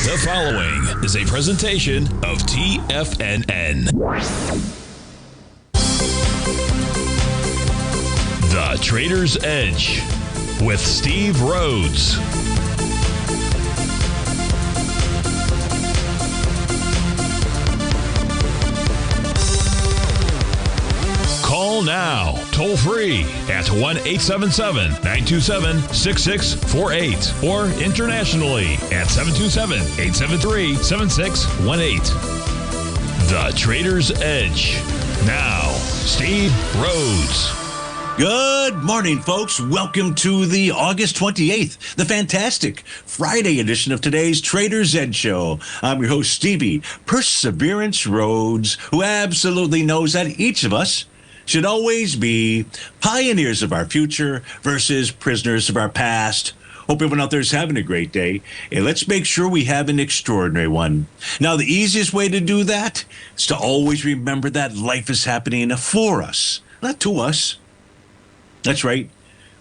The following is a presentation of TFNN. The Trader's Edge with Steve Rhodes. Call now, toll free at 1-877-927-6648 or internationally at 727-873-7618. The Trader's Edge. Now, Steve Rhodes. Good morning, folks. Welcome to the August 28th, the fantastic Friday edition of today's Trader's Edge Show. I'm your host, Stevie Perseverance Rhodes, who absolutely knows that each of us should always be pioneers of our future versus prisoners of our past. Hope everyone out there is having a great day, and let's make sure we have an extraordinary one. Now, the easiest way to do that is to always remember that life is happening for us, not to us. That's right.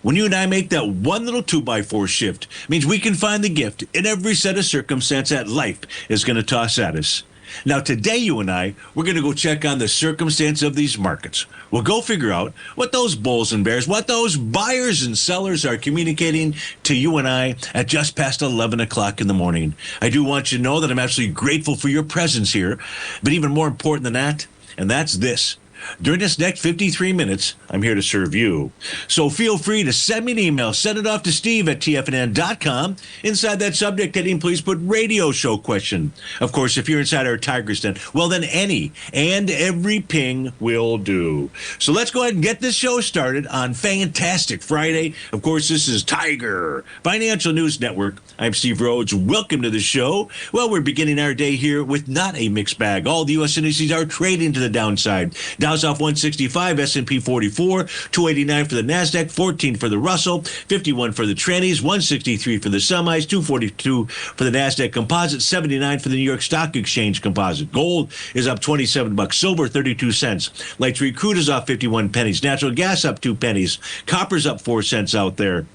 When you and I make that one little 2x4 shift, it means we can find the gift in every set of circumstance that life is going to toss at us. Now, today, you and I, we're going to go check on the circumstance of these markets. We'll go figure out what those bulls and bears, what those buyers and sellers are communicating to you and I at just past 11 o'clock in the morning. I do want you to know that I'm absolutely grateful for your presence here, but even more important than that, and that's this. During this next 53 minutes, I'm here to serve you. So feel free to send me an email. Send it off to Steve at TFNN.com. Inside that subject heading, please put radio show question. Of course, if you're inside our Tiger's Den, well, then any and every ping will do. So let's go ahead and get this show started on fantastic Friday. Of course, this is Tiger Financial News Network. I'm Steve Rhodes. Welcome to the show. Well, we're beginning our day here with not a mixed bag. All the U.S. indices are trading to the downside. Dow's off 165, S&P 44, 289 for the NASDAQ, 14 for the Russell, 51 for the trannies, 163 for the semis, 242 for the NASDAQ Composite, 79 for the New York Stock Exchange Composite. Gold is up 27 bucks, silver 32 cents. Light sweet crude is off 51 pennies, natural gas up 2 pennies, copper's up 4 cents out there.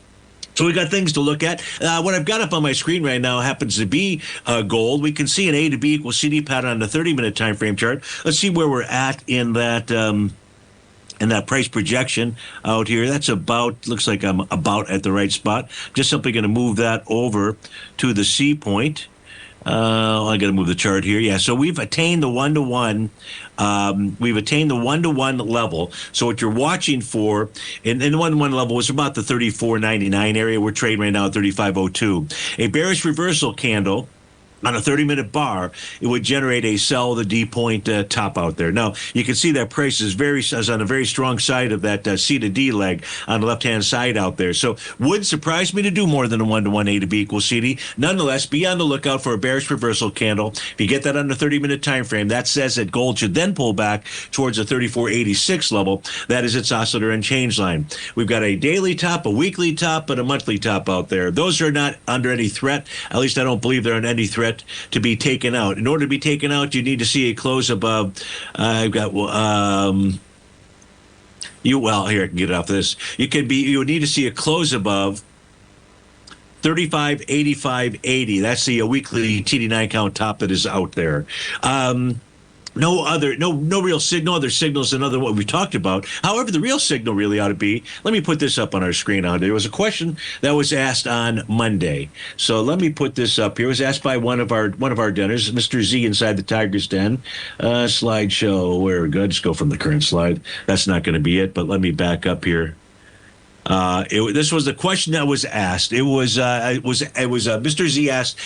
So we got things to look at. What I've got up on my screen right now happens to be gold. We can see an A to B equals CD pattern on the 30-minute time frame chart. Let's see where we're at in that price projection out here. That's about, looks like I'm about at the right spot. Just simply going to move that over to the C point. I got to move the chart here. Yeah, so we've attained the one-to-one. We've attained the one-to-one level. So what you're watching for in the one-to-one level was about the 34.99 area. We're trading right now at 35.02. A bearish reversal candle on a 30-minute bar, it would generate a sell the D point top out there. Now, you can see that price is on a very strong side of that C to D leg on the left-hand side out there. So would surprise me to do more than a 1-to-1 A to B equals CD. Nonetheless, be on the lookout for a bearish reversal candle. If you get that on the 30-minute time frame, that says that gold should then pull back towards the 34.86 level. That is its oscillator and change line. We've got a daily top, a weekly top, and a monthly top out there. Those are not under any threat. At least I don't believe they're under any threat to be taken out. In order to be taken out, you need to see a close above. I've got here I can get it off this. You would need to see a close above 35.85.80. That's the weekly TD9 count top that is out there. No real signal, other signals than other what we talked about. However, the real signal really ought to be, let me put this up on our screen out there. It was a question that was asked on Monday. So let me put this up here. It was asked by one of our dinners, Mr. Z inside the Tiger's Den. Slideshow, where we go. Just go from the current slide. That's not going to be it, but let me back up here. This was the question that was asked. It was Mr. Z asked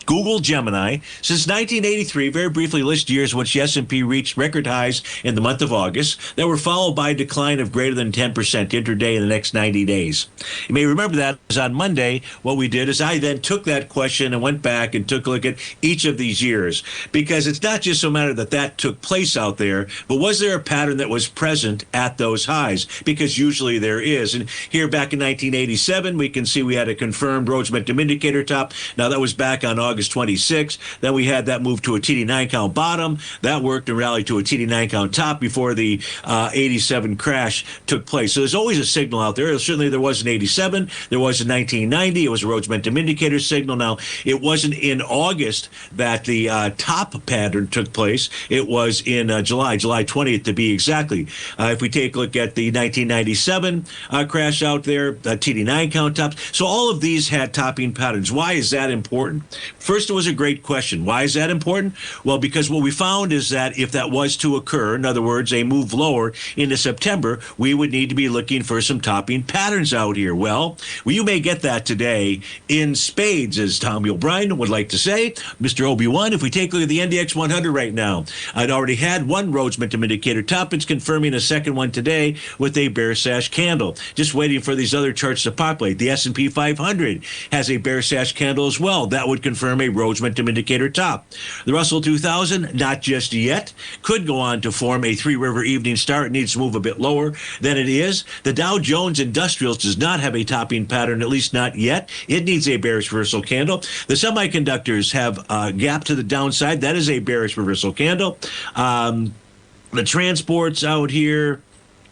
Google Gemini. Since 1983, very briefly list years in which the S&P reached record highs in the month of August that were followed by a decline of greater than 10% intraday in the next 90 days. You may remember that was on Monday. What we did is I then took that question and went back and took a look at each of these years, because it's not just a matter that took place out there, but was there a pattern that was present at those highs? Because usually there is. And Here back in 1987, we can see we had a confirmed Rhodes Momentum Indicator top. Now, that was back on August 26th. Then we had that move to a TD9 count bottom. That worked and rallied to a TD9 count top before the 87 crash took place. So there's always a signal out there. Certainly there was in 87. There was in 1990. It was a Rhodes Momentum Indicator signal. Now, it wasn't in August that the top pattern took place. It was in July 20th to be exactly. If we take a look at the 1997 crash out there, TD9 count tops. So all of these had topping patterns. Why is that important? First, it was a great question. Why is that important? Well, because what we found is that if that was to occur, in other words, a move lower into September, we would need to be looking for some topping patterns out here. Well, you may get that today in spades, as Tommy O'Brien would like to say. Mr. Obi-Wan, if we take a look at the NDX 100 right now, I'd already had one Rhodes Momentum Indicator top. It's confirming a second one today with a bear sash candle. Just waiting for these other charts to populate. The S&P 500 has a bear sash candle as well. That would confirm a Rhodes Momentum Indicator top. The Russell 2000, not just yet, could go on to form a three-river evening star. It needs to move a bit lower than it is. The Dow Jones Industrials does not have a topping pattern, at least not yet. It needs a bearish reversal candle. The semiconductors have a gap to the downside. That is a bearish reversal candle. The transports out here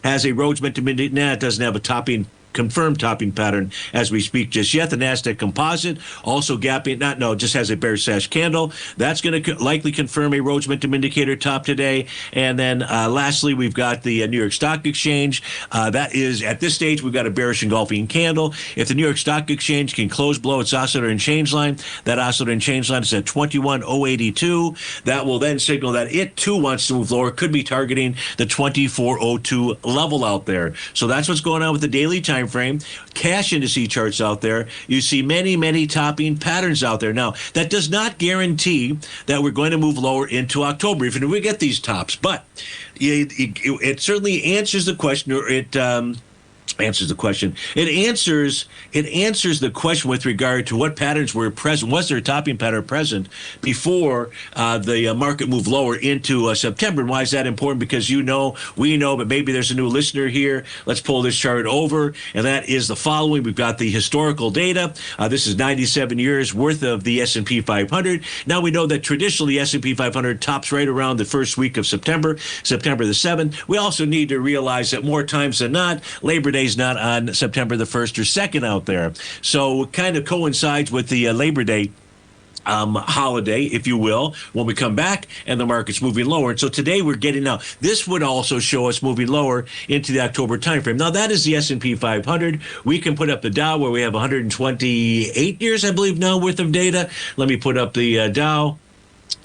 has a Rhodes Momentum Indicator. Nah, it doesn't have a confirmed topping pattern as we speak just yet. The NASDAQ Composite also gapping, just has a bear sash candle. That's going to likely confirm a Rhodes Momentum Indicator top today. And then lastly, we've got the New York Stock Exchange. That is, at this stage, we've got a bearish engulfing candle. If the New York Stock Exchange can close below its oscillator and change line, that oscillator and change line is at 21,082. That will then signal that it too wants to move lower, could be targeting the 24,02 level out there. So that's what's going on with the daily time frame. Cash indice charts out there. You see many topping patterns out there. Now, that does not guarantee that we're going to move lower into October, even if we get these tops. But it certainly answers the question, or it answers the question. It answers the question with regard to what patterns were present. Was there a topping pattern present before the market moved lower into September? And why is that important? Because we know, but maybe there's a new listener here. Let's pull this chart over, and that is the following. We've got the historical data. This is 97 years worth of the S&P 500. Now we know that traditionally the S&P 500 tops right around the first week of September the 7th. We also need to realize that more times than not, Labor Day is not on September the 1st or 2nd out there. So it kind of coincides with the Labor Day holiday, if you will, when we come back and the market's moving lower. And so today we're getting now. This would also show us moving lower into the October timeframe. Now that is the S&P 500. We can put up the Dow where we have 128 years, I believe, now worth of data. Let me put up the Dow.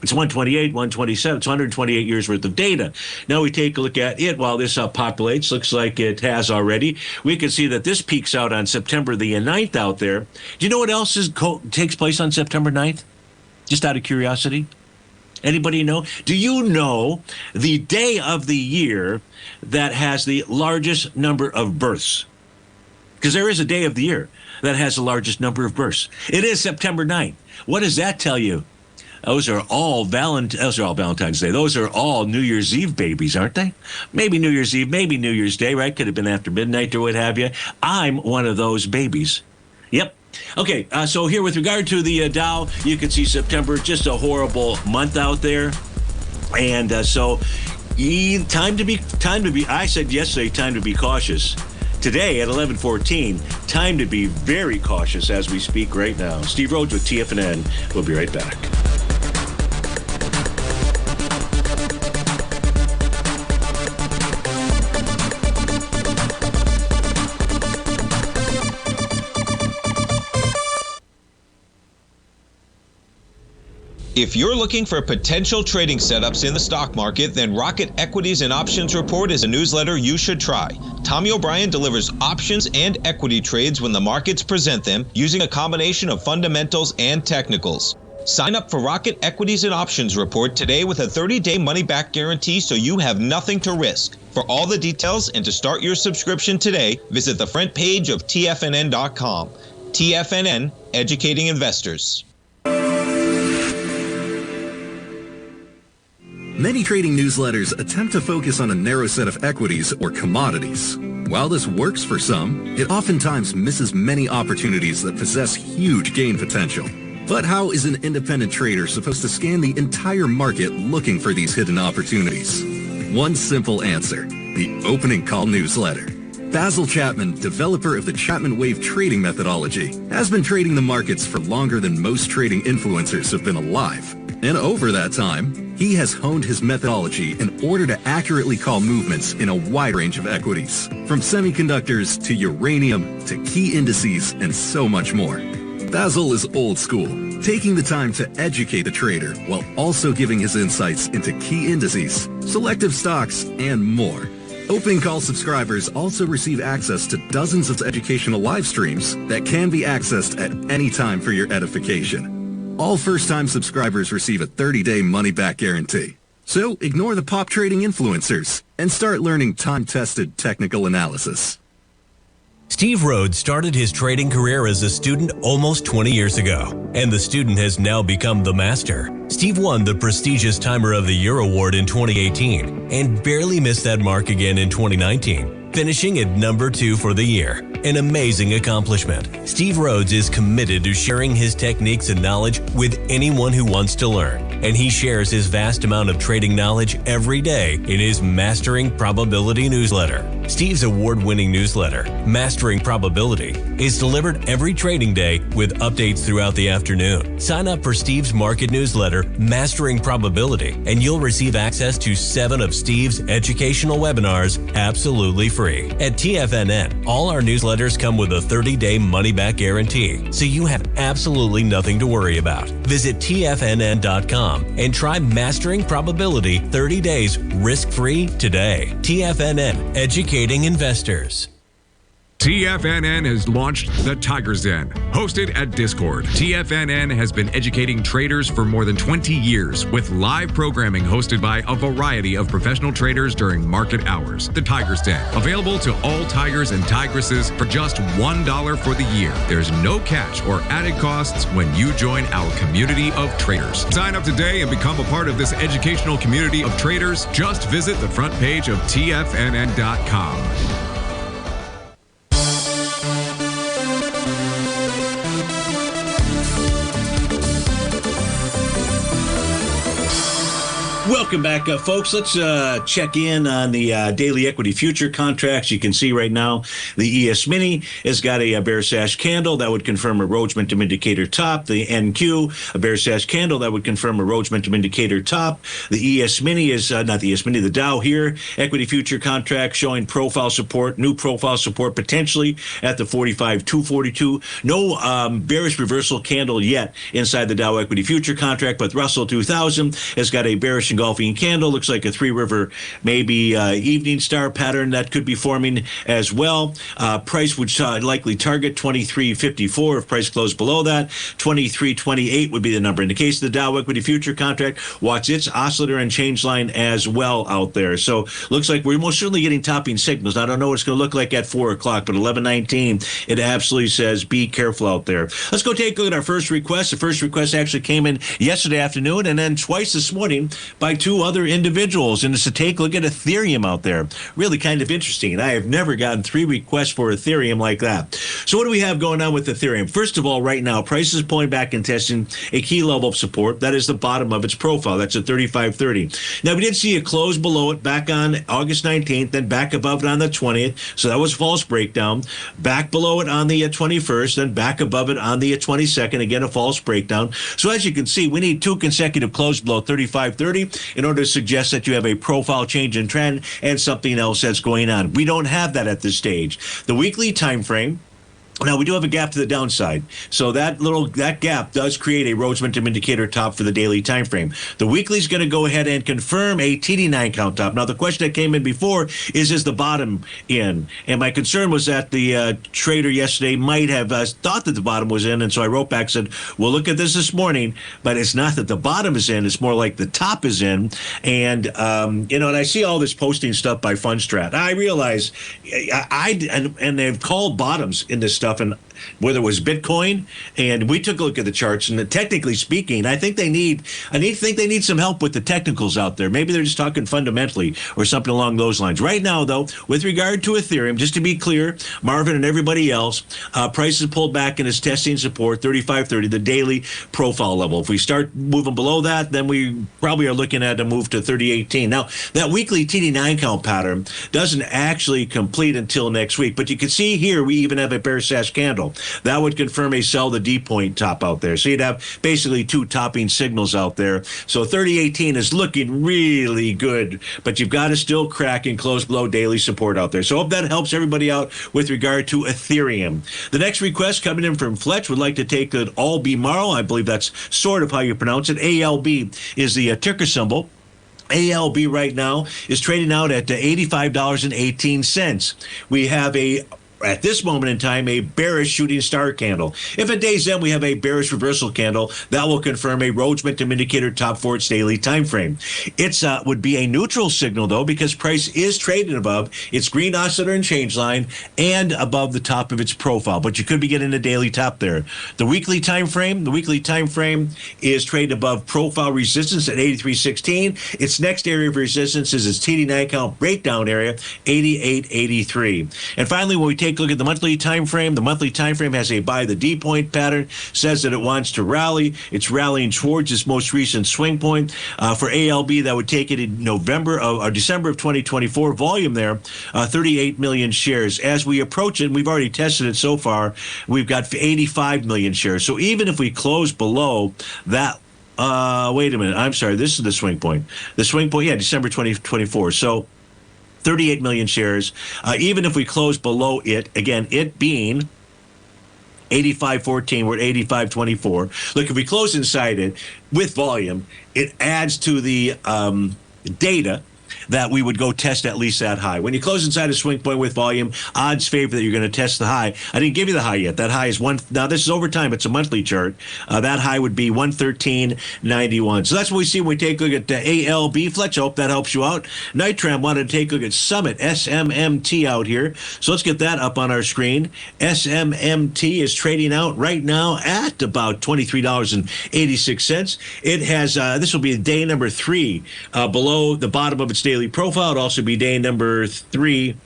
It's 128, 127. It's 128 years worth of data. Now we take a look at it while this populates. Looks like it has already. We can see that this peaks out on September the 9th out there. Do you know what else takes place on September 9th? Just out of curiosity. Anybody know? Do you know the day of the year that has the largest number of births? Because there is a day of the year that has the largest number of births. It is September 9th. What does that tell you? Those are all Valentine's Day. Those are all New Year's Eve babies, aren't they? Maybe New Year's Eve, maybe New Year's Day, right? Could have been after midnight or what have you. I'm one of those babies. Yep. Okay, so here with regard to the Dow, you can see September, just a horrible month out there. And so time to be, I said yesterday, time to be cautious. Today at 11:14, time to be very cautious as we speak right now. Steve Rhodes with TFNN. We'll be right back. If you're looking for potential trading setups in the stock market, then Rocket Equities and Options Report is a newsletter you should try. Tommy O'Brien delivers options and equity trades when the markets present them using a combination of fundamentals and technicals. Sign up for Rocket Equities and Options Report today with a 30-day money-back guarantee so you have nothing to risk. For all the details and to start your subscription today, visit the front page of TFNN.com. TFNN, educating investors. Many trading newsletters attempt to focus on a narrow set of equities or commodities. While this works for some, it oftentimes misses many opportunities that possess huge gain potential. But how is an independent trader supposed to scan the entire market looking for these hidden opportunities? One simple answer: the opening call newsletter. Basil Chapman, developer of the Chapman Wave trading methodology, has been trading the markets for longer than most trading influencers have been alive. And over that time, he has honed his methodology in order to accurately call movements in a wide range of equities, from semiconductors to uranium to key indices and so much more. Basil is old school, taking the time to educate the trader while also giving his insights into key indices, selective stocks, and more. Opening Call subscribers also receive access to dozens of educational live streams that can be accessed at any time for your edification. All first-time subscribers receive a 30-day money-back guarantee. So ignore the pop trading influencers and start learning time-tested technical analysis. Steve Rhodes started his trading career as a student almost 20 years ago, and the student has now become the master. Steve won the prestigious Timer of the Year award in 2018 and barely missed that mark again in 2019, finishing at number 2 for the year. An amazing accomplishment. Steve Rhodes is committed to sharing his techniques and knowledge with anyone who wants to learn, and he shares his vast amount of trading knowledge every day in his Mastering Probability newsletter. Steve's award-winning newsletter, Mastering Probability, is delivered every trading day with updates throughout the afternoon. Sign up for Steve's market newsletter, Mastering Probability, and you'll receive access to 7 of Steve's educational webinars absolutely free. At TFNN, all our newsletters come with a 30-day money-back guarantee, so you have absolutely nothing to worry about. Visit TFNN.com and try Mastering Probability 30 days risk-free today. TFNN, educating investors. TFNN has launched the Tiger's Den. Hosted at Discord, TFNN has been educating traders for more than 20 years with live programming hosted by a variety of professional traders during market hours. The Tiger's Den, available to all tigers and tigresses for just $1 for the year. There's no catch or added costs when you join our community of traders. Sign up today and become a part of this educational community of traders. Just visit the front page of TFNN.com. Welcome back, folks. Let's check in on the daily equity future contracts. You can see right now the ES Mini has got a bear sash candle that would confirm a Rhodes Momentum Indicator top. The NQ, a bear sash candle that would confirm a Rhodes Momentum Indicator top. The ES Mini is not the ES Mini, the Dow here. Equity future contract showing profile support, new profile support potentially at the 45,242. No bearish reversal candle yet inside the Dow equity future contract, but Russell 2000 has got a bearish engulfing candle. Looks like a three-river, maybe evening star pattern that could be forming as well. Price would likely target 23.54 if price closed below that. 23.28 would be the number. In the case of the Dow equity future contract, watch its oscillator and change line as well out there. So looks like we're most certainly getting topping signals. I don't know what it's going to look like at 4 o'clock, but 11:19, it absolutely says be careful out there. Let's go take a look at our first request. The first request actually came in yesterday afternoon and then twice this morning by 2 other individuals. And it's to take a look at Ethereum out there. Really kind of interesting. I have never gotten 3 requests for Ethereum like that. So what do we have going on with Ethereum? First of all, right now, price is pulling back and testing a key level of support. That is the bottom of its profile. That's at 35.30. Now, we did see a close below it back on August 19th, then back above it on the 20th. So that was a false breakdown. Back below it on the 21st, then back above it on the 22nd. Again, a false breakdown. So as you can see, we need 2 consecutive close below 35.30 in order to suggest that you have a profile change in trend and something else that's going on. We don't have that at this stage. The weekly time frame. Now, we do have a gap to the downside. So that gap does create a Rhodes Momentum Indicator top for the daily time frame. The weekly is going to go ahead and confirm a TD9 count top. Now, the question that came in before is the bottom in? And my concern was that the trader yesterday might have thought that the bottom was in. And so I wrote back and said, we'll look at this morning, but it's not that the bottom is in. It's more like the top is in. And, and I see all this posting stuff by Fundstrat. I realize and they've called bottoms in this stuff. And whether it was Bitcoin, and we took a look at the charts. And technically speaking, I think they need some help with the technicals out there. Maybe they're just talking fundamentally or something along those lines. Right now, though, with regard to Ethereum, just to be clear, Marvin and everybody else, prices pulled back and is testing support 35.30, the daily profile level. If we start moving below that, then we probably are looking at a move to 30.18. Now, that weekly TD9 count pattern doesn't actually complete until next week, but you can see here we even have a bear sash candle. That would confirm a sell the D point top out there. So you'd have basically two topping signals out there. So 30.18 is looking really good, but you've got to still crack and close below daily support out there. So hope that helps everybody out with regard to Ethereum. The next request coming in from Fletch would like to take an Albemarle. I believe that's sort of how you pronounce it. ALB is the ticker symbol. ALB right now is trading out at $85.18. We have at this moment in time, a bearish shooting star candle. If at day's end we have a bearish reversal candle, that will confirm a Rhodes momentum indicator top for its daily time frame. It would be a neutral signal, though, because price is trading above its green oscillator and change line and above the top of its profile. But you could be getting a daily top there. The weekly time frame is trading above profile resistance at 83.16. Its next area of resistance is its TD9 count breakdown area, 88.83. And finally, when we take a look at the monthly time frame has a buy the D point pattern, says that it wants to rally. It's rallying towards its most recent swing point. For ALB, that would take it in December of 2024. Volume there, 38 million shares. As we approach it, we've already tested it so far, we've got 85 million shares. So even if we close below that, wait a minute, I'm sorry, this is the swing point. The swing point, December 2024. So 38 million shares. Even if we close below it, again, it being 85.14, we're at 85.24. Look, if we close inside it with volume, it adds to the data that we would go test at least that high. When you close inside a swing point with volume, odds favor that you're going to test the high. I didn't give you the high yet. That high is now this is over time. It's a monthly chart. That high would be 113.91. So that's what we see when we take a look at ALB. Fletch, I hope that helps you out. Nitram wanted to take a look at Summit, SMMT out here. So let's get that up on our screen. SMMT is trading out right now at about $23.86. It has, this will be day number 3 below the bottom of its daily profile. It'd also be day number 3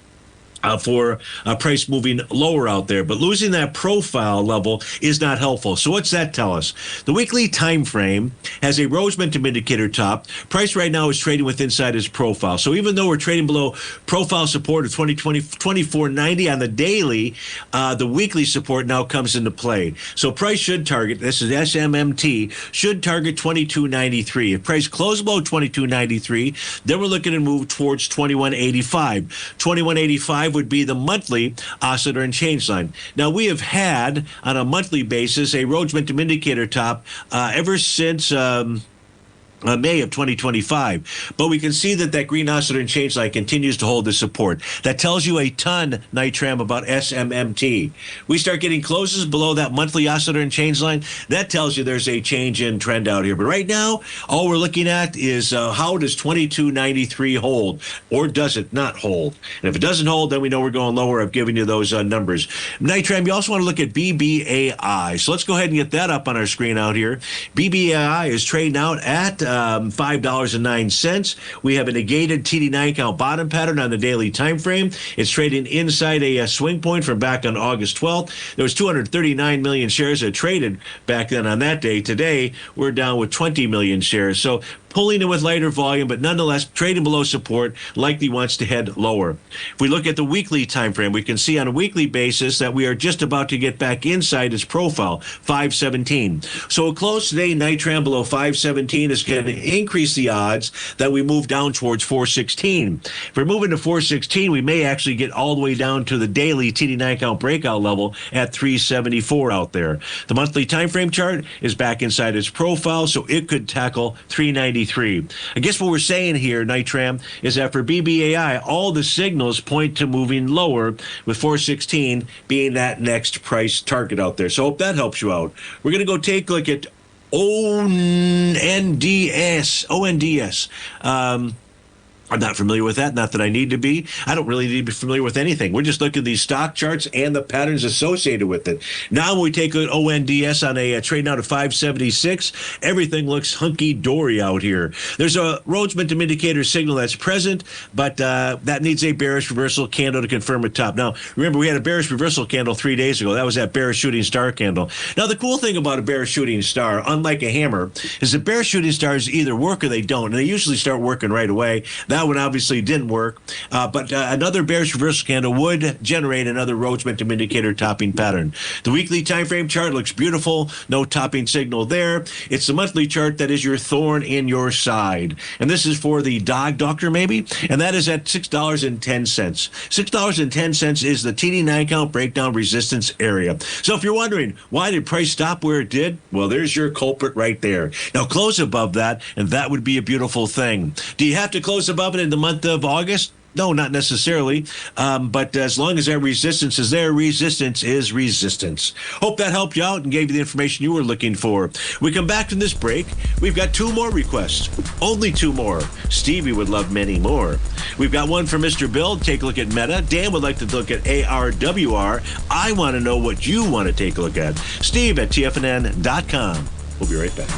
for price moving lower out there. But losing that profile level is not helpful. So what's that tell us? The weekly time frame has a Rhodes momentum indicator top. Price right now is trading with inside its profile. So even though we're trading below profile support of 24.90 on the daily, the weekly support now comes into play. So price should target, this is SMMT, should target 22.93. If price closes below 22.93, then we're looking to move towards 21.85. 21.85 would be the monthly oscillator and change line. Now, we have had, on a monthly basis, a Rhodes momentum indicator top ever since May of 2025. But we can see that green oscillator and change line continues to hold the support. That tells you a ton, Nitram, about SMMT. We start getting closes below that monthly oscillator and change line. That tells you there's a change in trend out here. But right now, all we're looking at is how does 22.93 hold, or does it not hold? And if it doesn't hold, then we know we're going lower. I've given you those numbers. Nitram, you also want to look at BBAI. So let's go ahead and get that up on our screen out here. BBAI is trading out at $5.09. We have a negated TD9 count bottom pattern on the daily time frame. It's trading inside a swing point from back on August 12th. There was 239 million shares that traded back then on that day. Today, we're down with 20 million shares. So pulling in with lighter volume, but nonetheless trading below support, likely wants to head lower. If we look at the weekly time frame, we can see on a weekly basis that we are just about to get back inside its profile, 517. So a close today, Nitram below 517 is going to increase the odds that we move down towards 416. If we're moving to 416, we may actually get all the way down to the daily TD9 count breakout level at 374 out there. The monthly time frame chart is back inside its profile, so it could tackle 393. I guess what we're saying here, Nitram, is that for BBAI, all the signals point to moving lower, with 416 being that next price target out there. So I hope that helps you out. We're going to go take a look at ONDS. I'm not familiar with that. Not that I need to be. I don't really need to be familiar with anything. We're just looking at these stock charts and the patterns associated with it. Now, when we take an ONDS on a trade now to 576, everything looks hunky-dory out here. There's a Rhodes momentum indicator signal that's present, but that needs a bearish reversal candle to confirm a top. Now, remember, we had a bearish reversal candle 3 days ago. That was that bearish shooting star candle. Now, the cool thing about a bearish shooting star, unlike a hammer, is that bearish shooting stars either work or they don't, and they usually start working right away. That one obviously didn't work, but another bearish reversal candle would generate another Rhodes momentum indicator topping pattern. The weekly time frame chart looks beautiful. No topping signal there. It's the monthly chart that is your thorn in your side. And this is for the dog doctor, maybe, and that is at $6.10. $6.10 is the TD9 count breakdown resistance area. So if you're wondering, why did price stop where it did? Well, there's your culprit right there. Now close above that, and that would be a beautiful thing. Do you have to close above it in the month of August? No, not necessarily. But as long as that resistance is there, resistance is resistance. Hope that helped you out and gave you the information you were looking for. We come back from this break. We've got 2 more requests. Only 2 more. Stevie would love many more. We've got one from Mr. Bill. Take a look at Meta. Dan would like to look at ARWR. I want to know what you want to take a look at. Steve at TFNN.com. We'll be right back.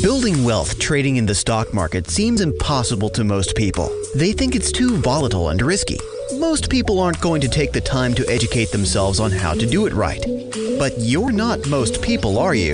Building wealth trading in the stock market seems impossible to most people. They think it's too volatile and risky. Most people aren't going to take the time to educate themselves on how to do it right. But you're not most people, are you?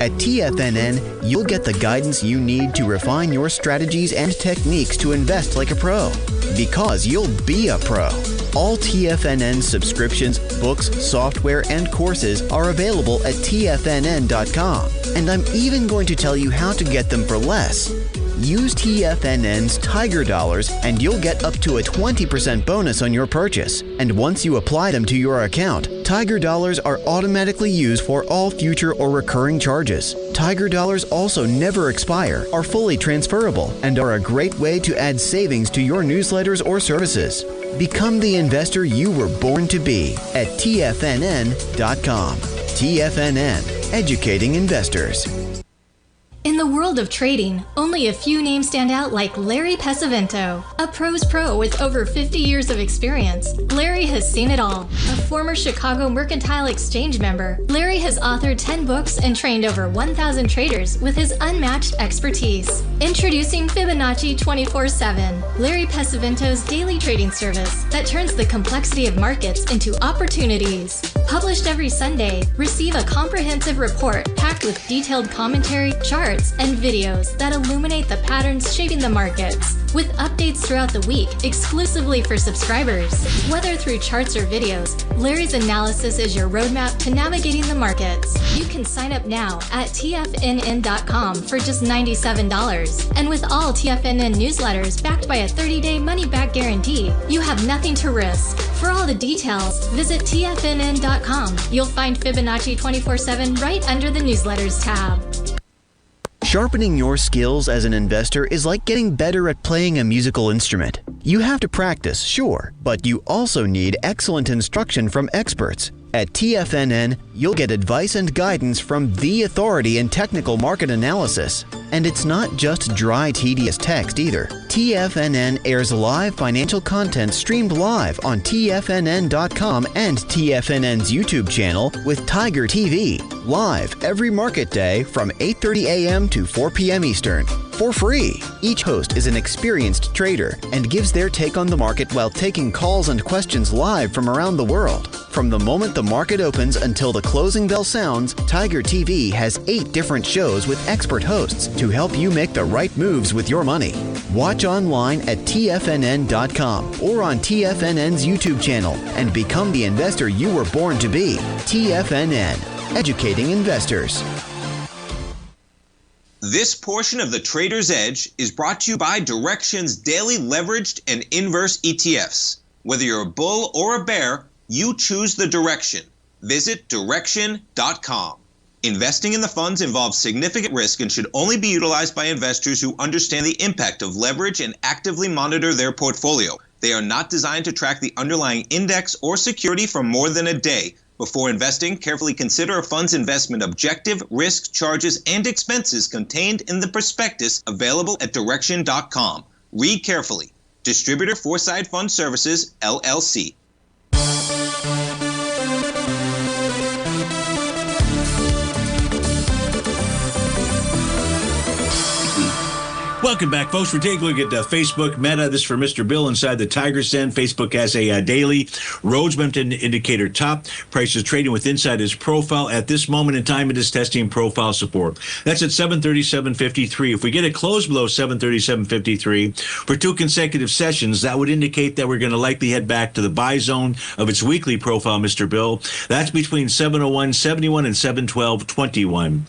At TFNN, you'll get the guidance you need to refine your strategies and techniques to invest like a pro. Because you'll be a pro. All TFNN subscriptions, books, software, and courses are available at TFNN.com. And I'm even going to tell you how to get them for less. Use TFNN's Tiger Dollars and you'll get up to a 20% bonus on your purchase. And once you apply them to your account, Tiger Dollars are automatically used for all future or recurring charges. Tiger Dollars also never expire, are fully transferable, and are a great way to add savings to your newsletters or services. Become the investor you were born to be at TFNN.com. TFNN, educating investors. In the world of trading, only a few names stand out like Larry Pesavento, a pro's pro with over 50 years of experience. Larry has seen it all. A former Chicago Mercantile Exchange member, Larry has authored 10 books and trained over 1,000 traders with his unmatched expertise. Introducing Fibonacci 24/7, Larry Pesavento's daily trading service that turns the complexity of markets into opportunities. Published every Sunday, receive a comprehensive report packed with detailed commentary, charts, and videos that illuminate the patterns shaping the markets, with updates throughout the week exclusively for subscribers. Whether through charts or videos, Larry's analysis is your roadmap to navigating the markets. You can sign up now at TFNN.com for just $97. And with all TFNN newsletters backed by a 30-day money-back guarantee, you have nothing to risk. For all the details, visit TFNN.com. You'll find Fibonacci 24/7 right under the newsletters tab. Sharpening your skills as an investor is like getting better at playing a musical instrument. You have to practice, sure, but you also need excellent instruction from experts. At TFNN, you'll get advice and guidance from the authority in technical market analysis. And it's not just dry, tedious text either. TFNN airs live financial content streamed live on TFNN.com and TFNN's YouTube channel with Tiger TV, live every market day from 8:30 a.m. to 4 p.m. Eastern, for free. Each host is an experienced trader and gives their take on the market while taking calls and questions live from around the world. From the moment the market opens until the closing bell sounds, Tiger TV has 8 different shows with expert hosts to help you make the right moves with your money. Watch online at TFNN.com or on TFNN's YouTube channel and become the investor you were born to be. TFNN, educating investors. This portion of the Trader's Edge is brought to you by Direxion's daily leveraged and inverse ETFs. Whether you're a bull or a bear, you choose the direction. Visit Direxion.com. Investing in the funds involves significant risk and should only be utilized by investors who understand the impact of leverage and actively monitor their portfolio. They are not designed to track the underlying index or security for more than a day. Before investing, carefully consider a fund's investment objective, risk, charges, and expenses contained in the prospectus available at direction.com. Read carefully. Distributor Foreside Fund Services, LLC. Welcome back, folks. We're taking a look at Facebook Meta. This is for Mr. Bill inside the Tiger's Den. Facebook has a daily Rhodes momentum indicator top. Price is trading with inside his profile. At this moment in time, it is testing profile support. That's at 737.53. If we get a close below 737.53 for 2 consecutive sessions, that would indicate that we're going to likely head back to the buy zone of its weekly profile, Mr. Bill. That's between 701.71 and 712.21.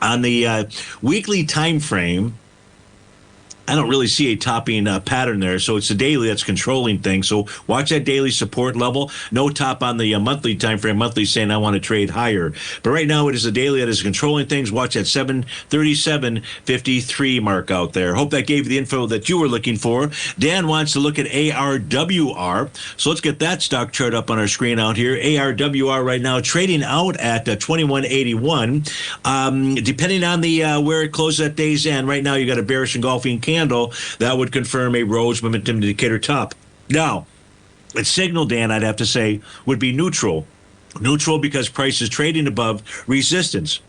On the weekly time frame, I don't really see a topping pattern there, so it's the daily that's controlling things. So watch that daily support level. No top on the monthly time frame. Monthly saying I want to trade higher. But right now it is the daily that is controlling things. Watch that 737.53 mark out there. Hope that gave you the info that you were looking for. Dan wants to look at ARWR. So let's get that stock chart up on our screen out here. ARWR right now trading out at 21.81. Depending on the where it closes at day's end, right now you got a bearish engulfing candle that would confirm a Rhodes momentum indicator top. Now, its signal, Dan, I'd have to say, would be neutral. Neutral because price is trading above resistance.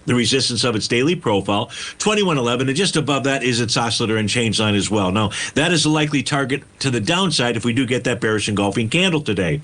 The resistance of its daily profile, 2111, and just above that is its oscillator and change line as well. Now, that is a likely target to the downside if we do get that bearish engulfing candle today.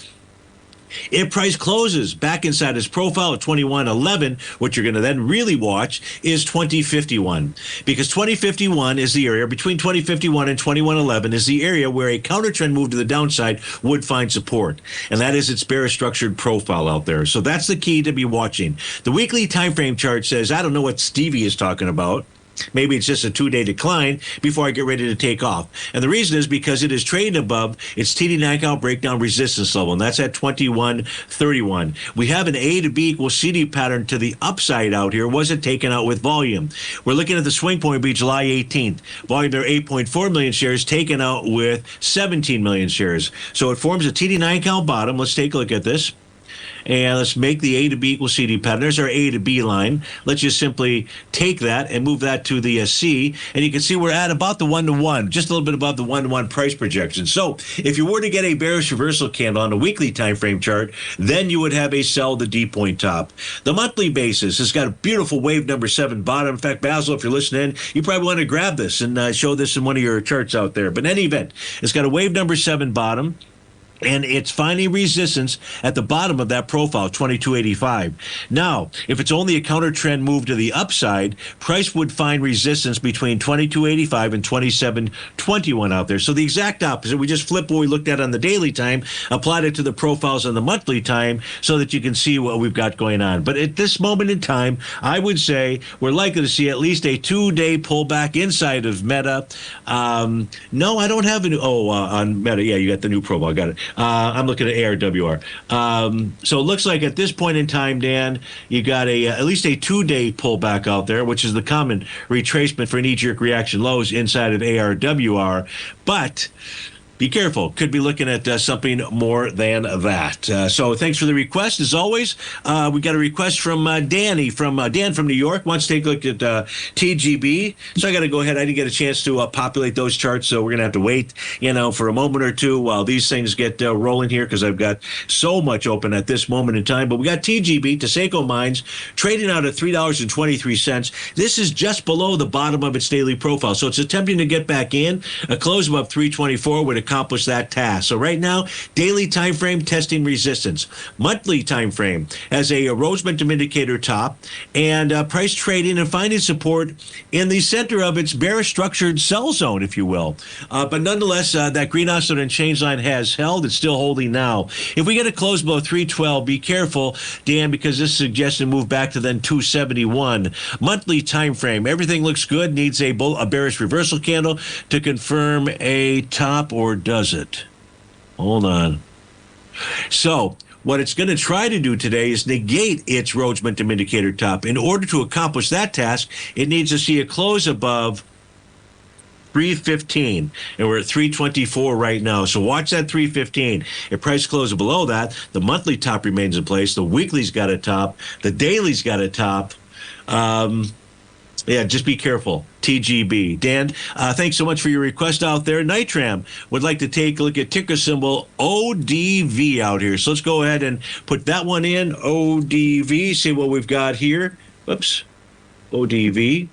If price closes back inside its profile at 2111, what you're going to then really watch is 2051. Because 2051 is the area, between 2051 and 2111 is the area where a counter trend move to the downside would find support. And that is its bearish structured profile out there. So that's the key to be watching. The weekly time frame chart says, I don't know what Stevie is talking about. Maybe it's just a 2-day decline before I get ready to take off. And the reason is because it is trading above its TD knockout breakdown resistance level, and that's at 2131. We have an A to B equals CD pattern to the upside out here. Was it taken out with volume? We're looking at the swing point be July 18th. Volume there 8.4 million shares, taken out with 17 million shares. So it forms a TD knockout bottom. Let's take a look at this. And let's make the A to B equal CD pattern. There's our A to B line. Let's just simply take that and move that to the C. And you can see we're at about the 1-to-1, just a little bit above the 1-to-1 price projection. So if you were to get a bearish reversal candle on a weekly time frame chart, then you would have a sell the D point top. The monthly basis has got a beautiful wave number 7 bottom. In fact, Basil, if you're listening, you probably want to grab this and show this in one of your charts out there. But in any event, it's got a wave number 7 bottom. And it's finding resistance at the bottom of that profile, 2285. Now, if it's only a counter trend move to the upside, price would find resistance between 2285 and 2721 out there. So the exact opposite. We just flipped what we looked at on the daily time, applied it to the profiles on the monthly time so that you can see what we've got going on. But at this moment in time, I would say we're likely to see at least a 2-day pullback inside of Meta. No, I don't have any. On Meta, yeah, you got the new profile. Got it. I'm looking at ARWR. So it looks like at this point in time, Dan, you got at least a 2-day pullback out there, which is the common retracement for knee-jerk reaction lows inside of ARWR. But be careful. Could be looking at something more than that. So thanks for the request. As always, we got a request from Danny Dan from New York. Wants to take a look at TGB. So I got to go ahead. I didn't get a chance to populate those charts, so we're going to have to wait, for a moment or two while these things get rolling here because I've got so much open at this moment in time. But we got TGB, Taseko Mines, trading out at $3.23. This is just below the bottom of its daily profile. So it's attempting to get back in. A close above 324 would accomplish that task. So right now, daily time frame testing resistance. Monthly time frame has a Rhodes momentum indicator top and price trading and finding support in the center of its bearish structured sell zone, if you will. But nonetheless, that green oscillator and change line has held. It's still holding now. If we get a close below 312, be careful, Dan, because this suggests a move back to then 271. Monthly time frame, everything looks good. Needs a bearish reversal candle to confirm a top, or does it? Hold on. So what it's going to try to do today is negate its Rhodes Momentum Indicator top. In order to accomplish that task, it needs to see a close above 315, and we're at 324 right now. So watch that 315. If price closes below that, the monthly top remains in place. The weekly's got a top. The daily's got a top. Yeah, just be careful. TGB. Dan, thanks so much for your request out there. Nitram would like to take a look at ticker symbol ODV out here. So let's go ahead and put that one in. ODV. See what we've got here. Whoops. ODV.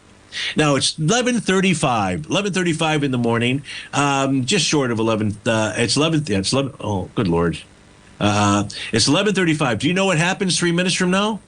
Now it's 11:35 in the morning, just short of 11. It's 11. Yeah, it's 11. Oh, good Lord. It's 11:35. Do you know what happens 3 minutes from now?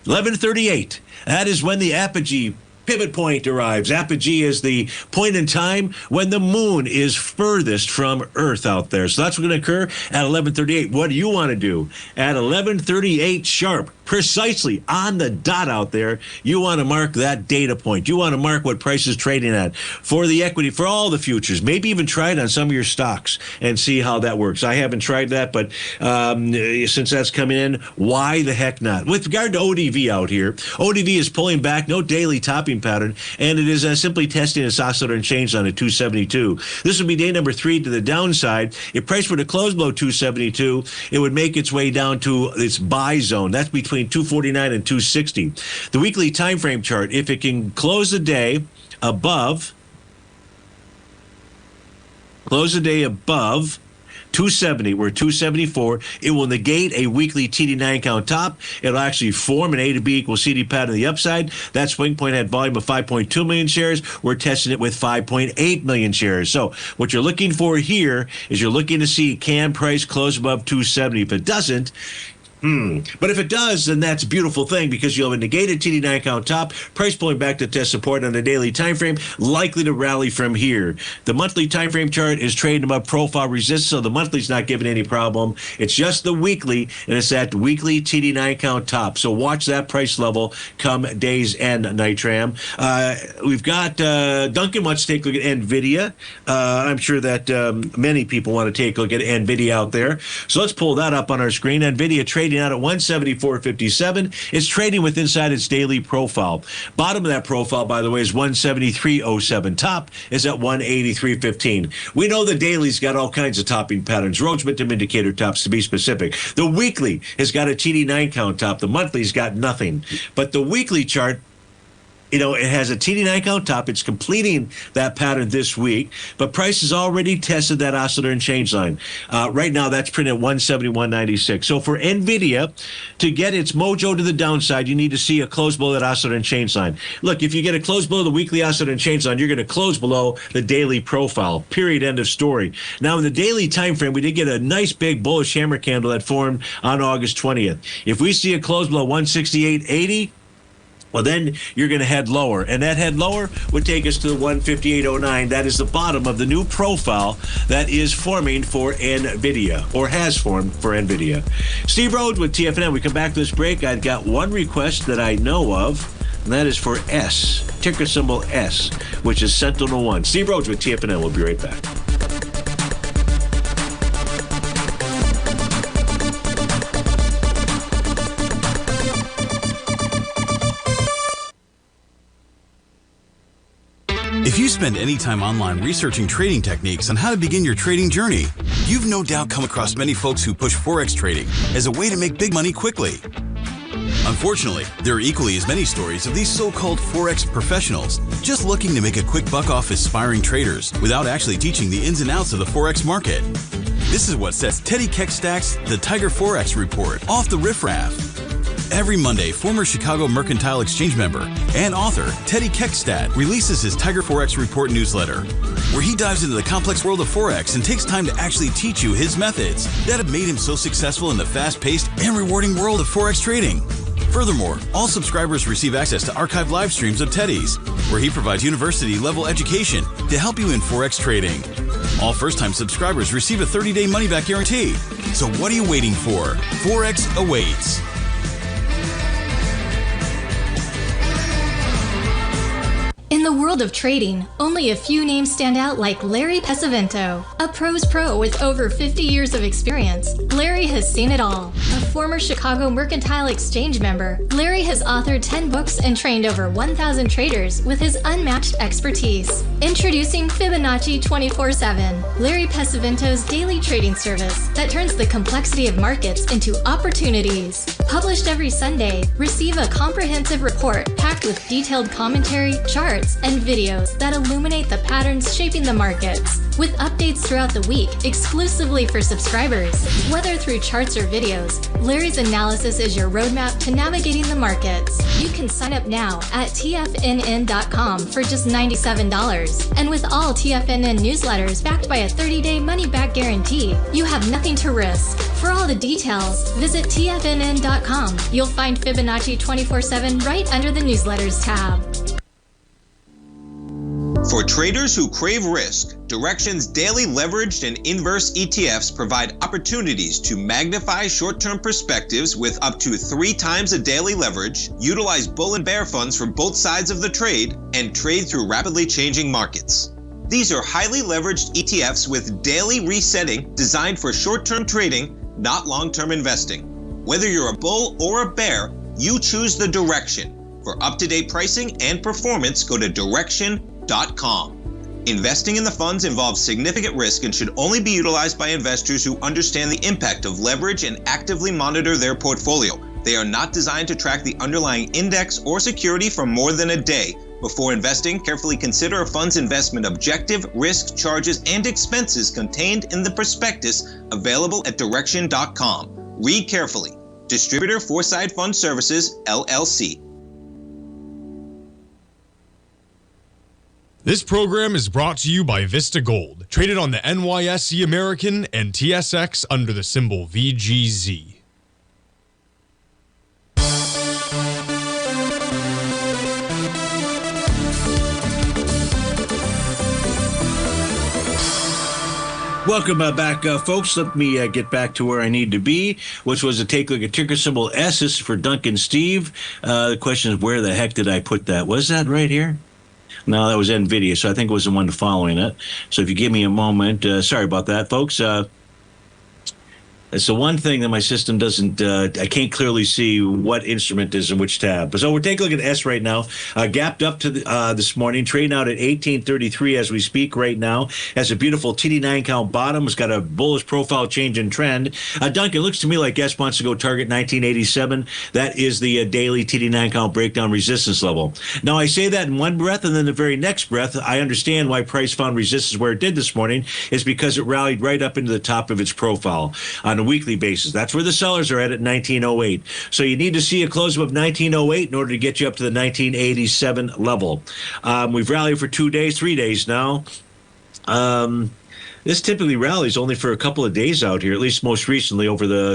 11:38. That is when the apogee pivot point arrives. Apogee is the point in time when the moon is furthest from Earth out there. So that's what's going to occur at 11:38. What do you want to do? At 11:38 sharp, precisely on the dot out there, you want to mark that data point. You want to mark what price is trading at for the equity, for all the futures. Maybe even try it on some of your stocks and see how that works. I haven't tried that, but since that's coming in, why the heck not? With regard to ODV out here, ODV is pulling back, no daily topping pattern, and it is simply testing its oscillator and change line at 272. This would be day number 3 to the downside. If price were to close below 272, it would make its way down to its buy zone. That's between 249 and 260. The weekly time frame chart, if it can close the day above 270, we're 274, it will negate a weekly TD9 count top. It'll actually form an A to B equals CD pattern on the upside. That swing point had volume of 5.2 million shares. We're testing it with 5.8 million shares. So what you're looking for here is you're looking to see can price close above 270. If it doesn't, but if it does, then that's a beautiful thing because you'll have a negated TD9 count top, price pulling back to test support on the daily time frame, likely to rally from here. The monthly time frame chart is trading above profile resistance, so the monthly's not giving any problem. It's just the weekly, and it's at weekly TD9 count top. So watch that price level come day's end, Nitram. We've got Duncan wants to take a look at NVIDIA. I'm sure that many people want to take a look at NVIDIA out there. So let's pull that up on our screen. NVIDIA trading out at 174.57. It's trading with inside its daily profile. Bottom of that profile, by the way, is 173.07. Top is at 183.15. We know the daily's got all kinds of topping patterns. Rhodes Momentum Indicator tops, to be specific. The weekly has got a TD9 count top. The monthly's got nothing. But the weekly chart, it has a TD9 count top. It's completing that pattern this week, but price has already tested that oscillator and change line. Right now, that's printed at 171.96. So for NVIDIA, to get its mojo to the downside, you need to see a close below that oscillator and change line. Look, if you get a close below the weekly oscillator and change line, you're going to close below the daily profile. Period. End of story. Now, in the daily time frame, we did get a nice big bullish hammer candle that formed on August 20th. If we see a close below 168.80, well, then you're going to head lower. And that head lower would take us to the 158.09. That is the bottom of the new profile that is forming for NVIDIA, or has formed for NVIDIA. Steve Rhodes with TFNN. We come back to this break. I've got one request that I know of, and that is for S, ticker symbol S, which is Sentinel-1. Steve Rhodes with TFNN. We'll be right back. If you spend any time online researching trading techniques on how to begin your trading journey, you've no doubt come across many folks who push Forex trading as a way to make big money quickly. Unfortunately, there are equally as many stories of these so-called Forex professionals just looking to make a quick buck off aspiring traders without actually teaching the ins and outs of the Forex market. This is what sets Teddy Keckstad's The Tiger Forex Report off the riffraff. Every Monday, former Chicago Mercantile Exchange member and author Teddy Keckstad releases his Tiger Forex Report newsletter, where he dives into the complex world of Forex and takes time to actually teach you his methods that have made him so successful in the fast-paced and rewarding world of Forex trading. Furthermore, all subscribers receive access to archived live streams of Teddy's, where he provides university-level education to help you in Forex trading. All first-time subscribers receive a 30-day money-back guarantee. So what are you waiting for? Forex awaits. In the world of trading, only a few names stand out like Larry Pesavento, a pro's pro with over 50 years of experience. Larry has seen it all. A former Chicago Mercantile Exchange member, Larry has authored 10 books and trained over 1,000 traders with his unmatched expertise. Introducing Fibonacci 24/7, Larry Pesavento's daily trading service that turns the complexity of markets into opportunities. Published every Sunday, receive a comprehensive report packed with detailed commentary, charts, and videos that illuminate the patterns shaping the markets, with updates throughout the week exclusively for subscribers. Whether through charts or videos, Larry's analysis is your roadmap to navigating the markets. You can sign up now at TFNN.com for just $97. And with all TFNN newsletters backed by a 30-day money-back guarantee, you have nothing to risk. For all the details, visit TFNN.com. You'll find Fibonacci 24/7 right under the newsletters tab. For traders who crave risk, Direxion's daily leveraged and inverse ETFs provide opportunities to magnify short-term perspectives with up to 3 times a daily leverage, utilize bull and bear funds from both sides of the trade, and trade through rapidly changing markets. These are highly leveraged ETFs with daily resetting designed for short-term trading, not long-term investing. Whether you're a bull or a bear, you choose the Direxion. For up-to-date pricing and performance, go to Direxion.com. Investing in the funds involves significant risk and should only be utilized by investors who understand the impact of leverage and actively monitor their portfolio. They are not designed to track the underlying index or security for more than a day. Before investing, carefully consider a fund's investment objective, risk, charges, and expenses contained in the prospectus available at Direxion.com. Read carefully. Distributor Foreside Fund Services, LLC. This program is brought to you by Vista Gold, traded on the NYSE American and TSX under the symbol VGZ. Welcome back, folks. Let me get back to where I need to be, which was to take a look at ticker symbol S. This is for Duncan Steve. The question is, where the heck did I put that? Was that right here? No, that was NVIDIA, so I think it was the one following it. So if you give me a moment, sorry about that, folks. It's the one thing that my system doesn't, I can't clearly see what instrument is in which tab. So we're taking a look at S right now. Gapped up to this morning, trading out at 1833 as we speak right now. Has a beautiful TD9 count bottom. It's got a bullish profile change in trend. Duncan, looks to me like S wants to go target 1987. That is the daily TD9 count breakdown resistance level. Now, I say that in one breath, and then the very next breath, I understand why price found resistance where it did this morning is because it rallied right up into the top of its profile on a weekly basis. That's where the sellers are at 1908. So you need to see a close above 1908 in order to get you up to the 1987 level. We've rallied for 2 days, 3 days now. This typically rallies only for a couple of days out here, at least most recently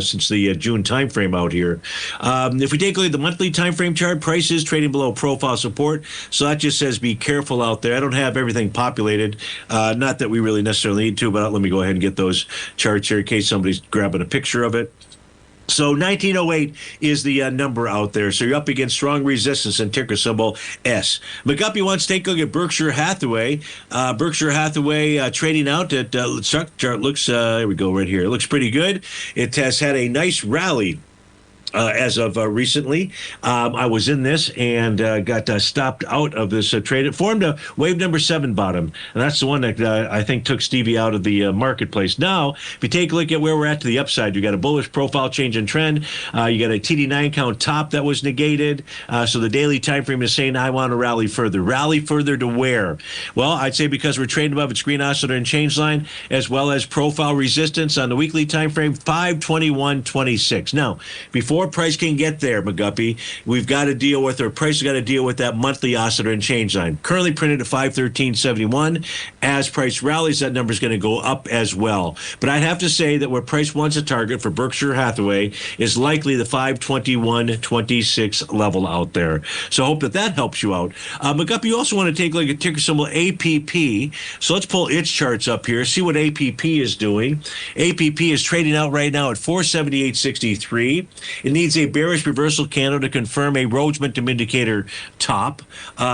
since the June timeframe out here. If we take a look at the monthly timeframe chart, price is trading below profile support. So that just says be careful out there. I don't have everything populated. Not that we really necessarily need to, but let me go ahead and get those charts here in case somebody's grabbing a picture of it. So 1908 is the number out there. So you're up against strong resistance and ticker symbol S. McGuppy wants to take a look at Berkshire Hathaway. Berkshire Hathaway trading out at chart looks, there we go right here. It looks pretty good. It has had a nice rally. As of recently, I was in this and got stopped out of this trade. It formed a wave number 7 bottom, and that's the one that I think took Stevie out of the marketplace. Now, if you take a look at where we're at to the upside, you got a bullish profile change in trend. You got a TD9 count top that was negated. So the daily time frame is saying, I want to rally further. Rally further to where? Well, I'd say because we're trading above its green oscillator and change line, as well as profile resistance on the weekly time frame, 521.26. Now, before price can get there, McGuppy, we've got to deal with, or price has got to deal with that monthly oscillator and change line. Currently printed at 513.71. As price rallies, that number is going to go up as well. But I'd have to say that where price wants a target for Berkshire Hathaway is likely the 521.26 level out there. So I hope that helps you out. McGuppy, you also want to take a look at ticker symbol APP. So let's pull its charts up here, see what APP is doing. APP is trading out right now at 478.63. It needs a bearish reversal candle to confirm a Rhodes momentum indicator top.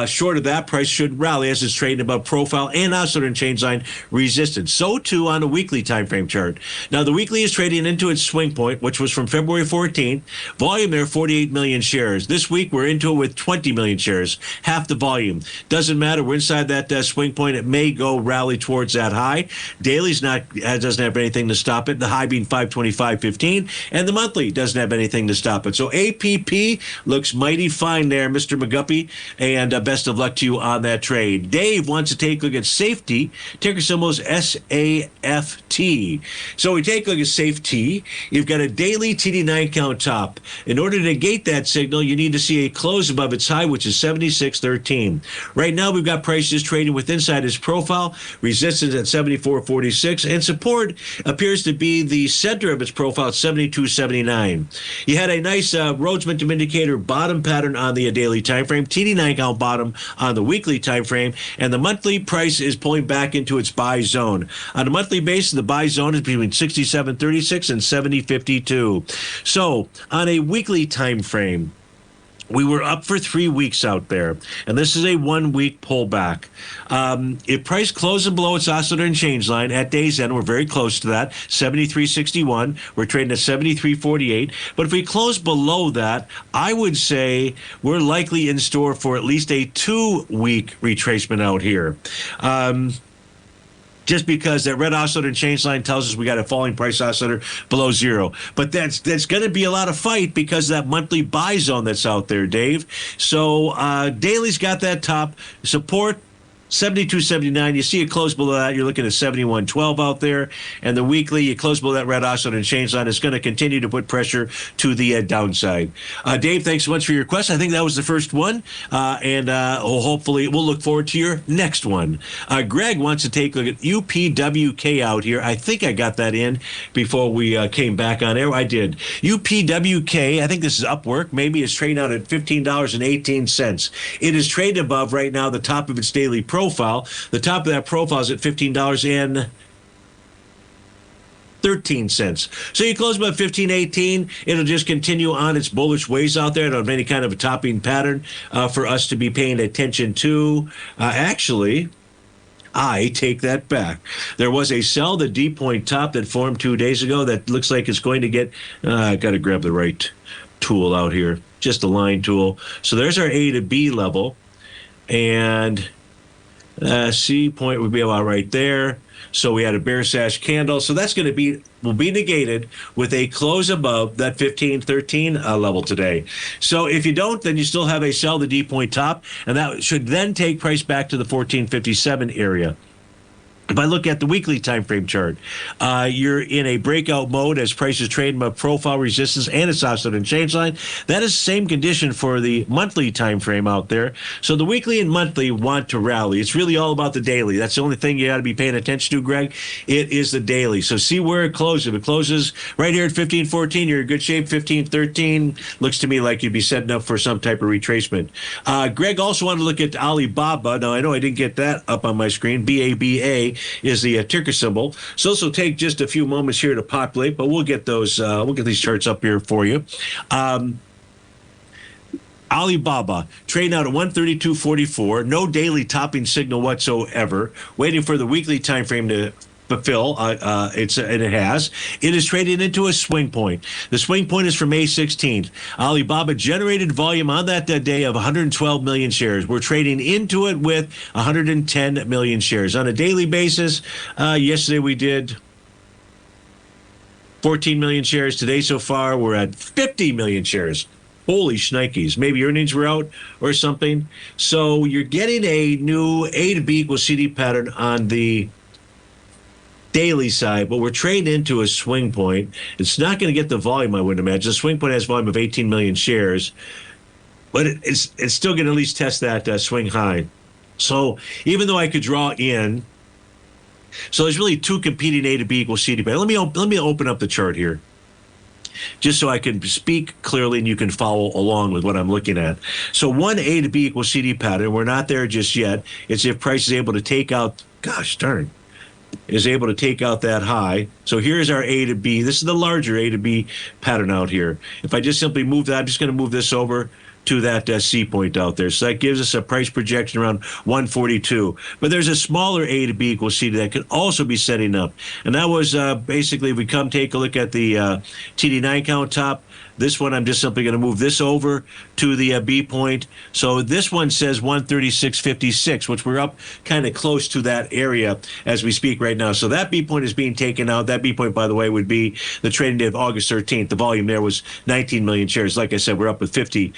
Short of that, price should rally as it's trading above profile and oscillator and change line resistance. So too on a weekly time frame chart. Now the weekly is trading into its swing point, which was from February 14th. Volume there, 48 million shares. This week we're into it with 20 million shares, half the volume. Doesn't matter. We're inside that swing point. It may go rally towards that high. Daily's doesn't have anything to stop it. The high being 525.15, and the monthly doesn't have anything to stop it. So APP looks mighty fine there, Mr. McGuppy, and best of luck to you on that trade. Dave wants to take a look at safety. Ticker symbol is SAFT. So we take a look at safety. You've got a daily TD9 count top. In order to negate that signal, you need to see a close above its high, which is 76.13. Right now, we've got prices trading with inside its profile, resistance at 74.46, and support appears to be the center of its profile at 72.79. You had a nice Rhodes momentum indicator bottom pattern on the daily time frame, TD9 count bottom on the weekly time frame, and the monthly price is pulling back into its buy zone. On a monthly basis, the buy zone is between 67.36 and 70.52. So on a weekly time frame, we were up for 3 weeks out there, and this is a 1 week pullback. If price closes below its oscillator and change line at day's end, we're very close to that, 73.61. We're trading at 73.48. But if we close below that, I would say we're likely in store for at least a 2 week retracement out here. Just because that red oscillator and change line tells us we got a falling price oscillator below zero. But that's going to be a lot of fight because of that monthly buy zone that's out there, Dave. So Daily's got that top support. 72.79. You see it close below that. You're looking at 71.12 out there. And the weekly, you close below that red oscillator and change line. It's going to continue to put pressure to the downside. Dave, thanks so much for your request. I think that was the first one. And hopefully we'll look forward to your next one. Greg wants to take a look at UPWK out here. I think I got that in before we came back on air. I did. UPWK, I think this is Upwork. Maybe it's trading out at $15.18. It is trading above right now the top of its daily profile. The top of that profile is at $15.13. So you close about 15.18. It'll just continue on its bullish ways out there. I don't have any kind of a topping pattern for us to be paying attention to. Actually, I take that back. There was a sell the D point top that formed 2 days ago that looks like it's going to get, I got to grab the right tool out here, just a line tool. So there's our A to B level, and C point would be about right there. So we had a bear sash candle. So that's going to will be negated with a close above that 15.13 level today. So if you don't, then you still have a sell the D point top, and that should then take price back to the 14.57 area. If I look at the weekly time frame chart, you're in a breakout mode as prices trade above profile resistance and its oscillator and change line. That is the same condition for the monthly time frame out there. So the weekly and monthly want to rally. It's really all about the daily. That's the only thing you got to be paying attention to, Greg. It is the daily. So see where it closes. If it closes right here at 15.14, you're in good shape. 15.13 looks to me like you'd be setting up for some type of retracement. Greg also wanted to look at Alibaba. Now, I know I didn't get that up on my screen. BABA is the ticker symbol. So this will take just a few moments here to populate, but we'll get those. We'll get these charts up here for you. Alibaba trading out at 132.44. No daily topping signal whatsoever. Waiting for the weekly time frame to fulfill. And it has. It is trading into a swing point. The swing point is from May 16th. Alibaba generated volume on that day of 112 million shares. We're trading into it with 110 million shares. On a daily basis, yesterday we did 14 million shares. Today so far, we're at 50 million shares. Holy shnikes. Maybe earnings were out or something. So you're getting a new A to B equals CD pattern on the daily side, but we're trading into a swing point. It's not going to get the volume, I would imagine. The swing point has volume of 18 million shares, but it's still going to at least test that swing high. So even though I could draw in, so there's really two competing A to B equals CD. Let me open up the chart here, just so I can speak clearly and you can follow along with what I'm looking at. So one A to B equals CD pattern. We're not there just yet. It's if price is able to take out, gosh darn, is able to take out that high. So here's our A to B. This is the larger A to B pattern out here. If I just simply move that, I'm just going to move this over to that C point out there. So that gives us a price projection around 142. But there's a smaller A to B equals C that could also be setting up. And that was basically, if we come take a look at the TD9 count top, this one, I'm just simply going to move this over to the B point. So this one says 136.56, which we're up kind of close to that area as we speak right now. So that B point is being taken out. That B point, by the way, would be the trading day of August 13th. The volume there was 19 million shares. Like I said, we're up with 50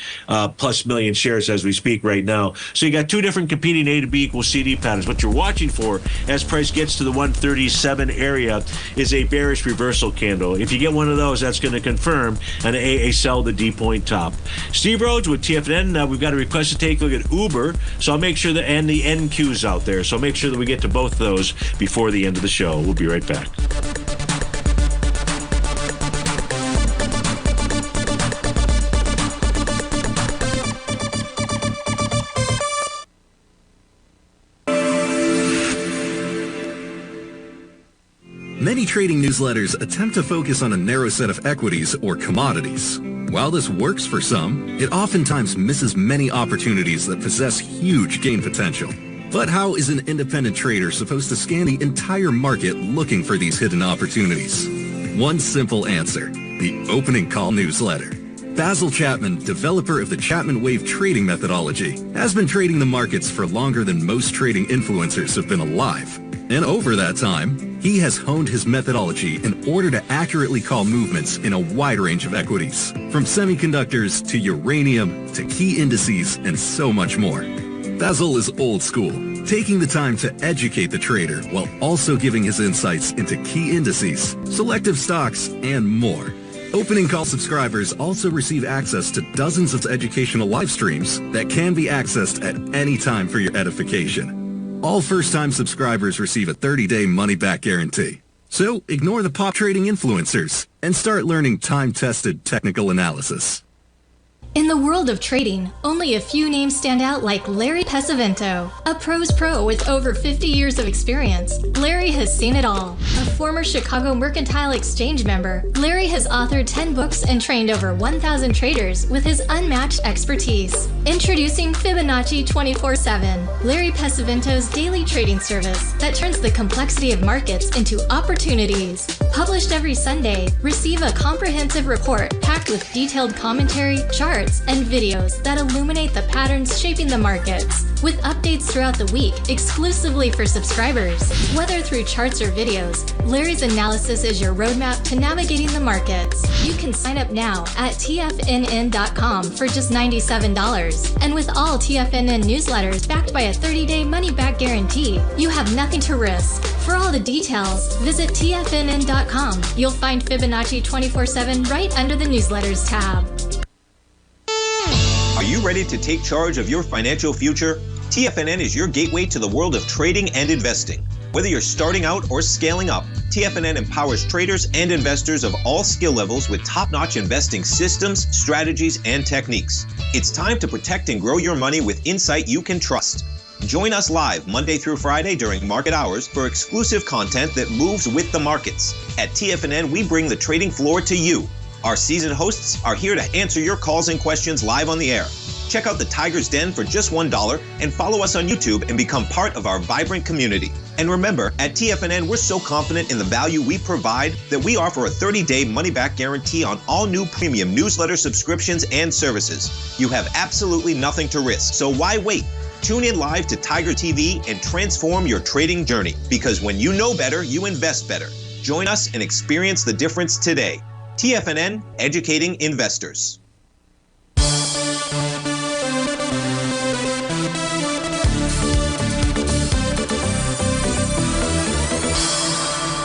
plus million shares as we speak right now. So you got two different competing A to B equals CD patterns. What you're watching for as price gets to the 137 area is a bearish reversal candle. If you get one of those, that's going to confirm an AA sell the D point top. Steve Rhodes with TFNN. We've got a request to take a look at Uber, so I'll make sure that, and the NQ's out there, so I'll make sure that we get to both of those before the end of the show. We'll be right back. Many trading newsletters attempt to focus on a narrow set of equities or commodities. While this works for some, it oftentimes misses many opportunities that possess huge gain potential. But how is an independent trader supposed to scan the entire market looking for these hidden opportunities? One simple answer: the opening call newsletter. Basil Chapman, developer of the Chapman Wave trading methodology, has been trading the markets for longer than most trading influencers have been alive. And over that time, he has honed his methodology in order to accurately call movements in a wide range of equities, from semiconductors to uranium to key indices and so much more. Basil is old school, taking the time to educate the trader while also giving his insights into key indices, selective stocks, and more. Opening call subscribers also receive access to dozens of educational live streams that can be accessed at any time for your edification. All first-time subscribers receive a 30-day money-back guarantee. So ignore the pop trading influencers and start learning time-tested technical analysis. In the world of trading, only a few names stand out like Larry Pesavento, a pros pro with over 50 years of experience. Larry has seen it all. A former Chicago Mercantile Exchange member, Larry has authored 10 books and trained over 1,000 traders with his unmatched expertise. Introducing Fibonacci 24/7, Larry Pesavento's daily trading service that turns the complexity of markets into opportunities. Published every Sunday, receive a comprehensive report packed with detailed commentary, charts, and videos that illuminate the patterns shaping the markets, with updates throughout the week exclusively for subscribers. Whether through charts or videos, Larry's analysis is your roadmap to navigating the markets. You can sign up now at TFNN.com for just $97. And with all TFNN newsletters backed by a 30-day money-back guarantee, you have nothing to risk. For all the details, visit TFNN.com. You'll find Fibonacci 24/7 right under the newsletters tab. Are you ready to take charge of your financial future? TFNN is your gateway to the world of trading and investing. Whether you're starting out or scaling up, TFNN empowers traders and investors of all skill levels with top-notch investing systems, strategies, and techniques. It's time to protect and grow your money with insight you can trust. Join us live Monday through Friday during market hours for exclusive content that moves with the markets. At TFNN, we bring the trading floor to you. Our seasoned hosts are here to answer your calls and questions live on the air. Check out the Tiger's Den for just $1 and follow us on YouTube and become part of our vibrant community. And remember, at TFNN, we're so confident in the value we provide that we offer a 30-day money-back guarantee on all new premium newsletter subscriptions and services. You have absolutely nothing to risk, so why wait? Tune in live to Tiger TV and transform your trading journey, because when you know better, you invest better. Join us and experience the difference today. TFNN, educating investors.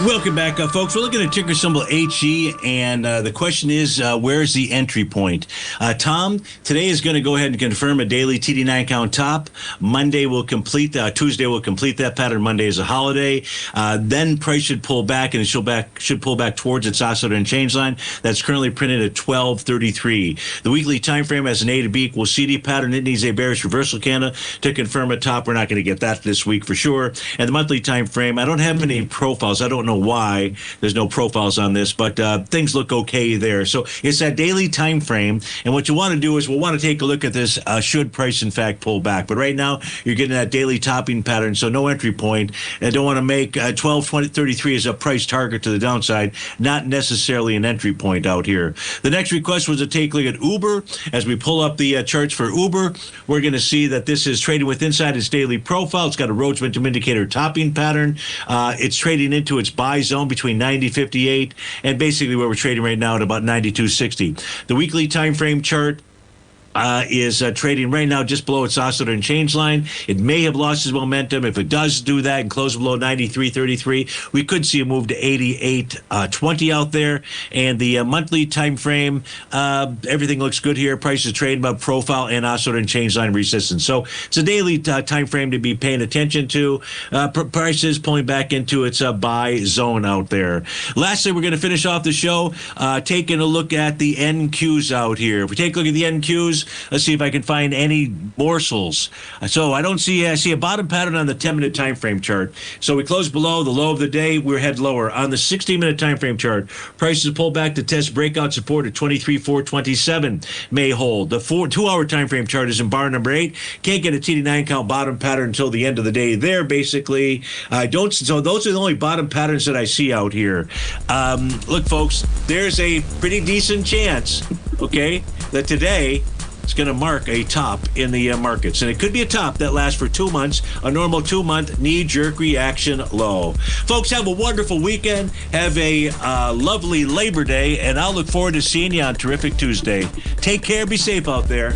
Welcome back, folks. We're looking at ticker symbol HE, and the question is, where's the entry point? Tom, today is going to go ahead and confirm a daily TD9 count top. Monday will complete that. Tuesday will complete that pattern. Monday is a holiday. Then price should pull back, and it should pull back towards its oscillator and change line. That's currently printed at 1233. The weekly time frame has an A to B equals CD pattern. It needs a bearish reversal candle to confirm a top. We're not going to get that this week for sure. And the monthly time frame, I don't have any profiles. I don't know why there's no profiles on this, but things look okay there. So it's that daily time frame, and what you want to do is we'll want to take a look at this should price in fact pull back. But right now you're getting that daily topping pattern, so no entry point. And don't want to make 12.20.33 as a price target to the downside, not necessarily an entry point out here. The next request was to take a look at Uber. As we pull up the charts for Uber, we're going to see that this is trading with inside its daily profile. It's got a Rhodes momentum indicator topping pattern. It's trading into its buy zone between 90.58 and basically where we're trading right now at about 92.60. The weekly time frame chart is trading right now just below its oscillator and change line. It may have lost its momentum. If it does do that and close below 93.33, we could see a move to 88.20 out there. And the monthly time frame, everything looks good here. Price is trading above profile and oscillator and change line resistance. So it's a daily time frame to be paying attention to. Prices pulling back into its buy zone out there. Lastly, we're going to finish off the show taking a look at the NQs out here. If we take a look at the NQs, let's see if I can find any morsels. So I see a bottom pattern on the 10-minute time frame chart. So we closed below the low of the day. We're head lower. On the 60-minute time frame chart, prices pull back to test breakout support at 23.427 may hold. The 2-hour time frame chart is in bar number 8. Can't get a TD9 count bottom pattern until the end of the day there, basically. So those are the only bottom patterns that I see out here. Look, folks, there's a pretty decent chance, okay, that today it's going to mark a top in the markets. And it could be a top that lasts for 2 months, a normal 2-month knee-jerk reaction low. Folks, have a wonderful weekend. Have a lovely Labor Day, and I'll look forward to seeing you on Terrific Tuesday. Take care. Be safe out there.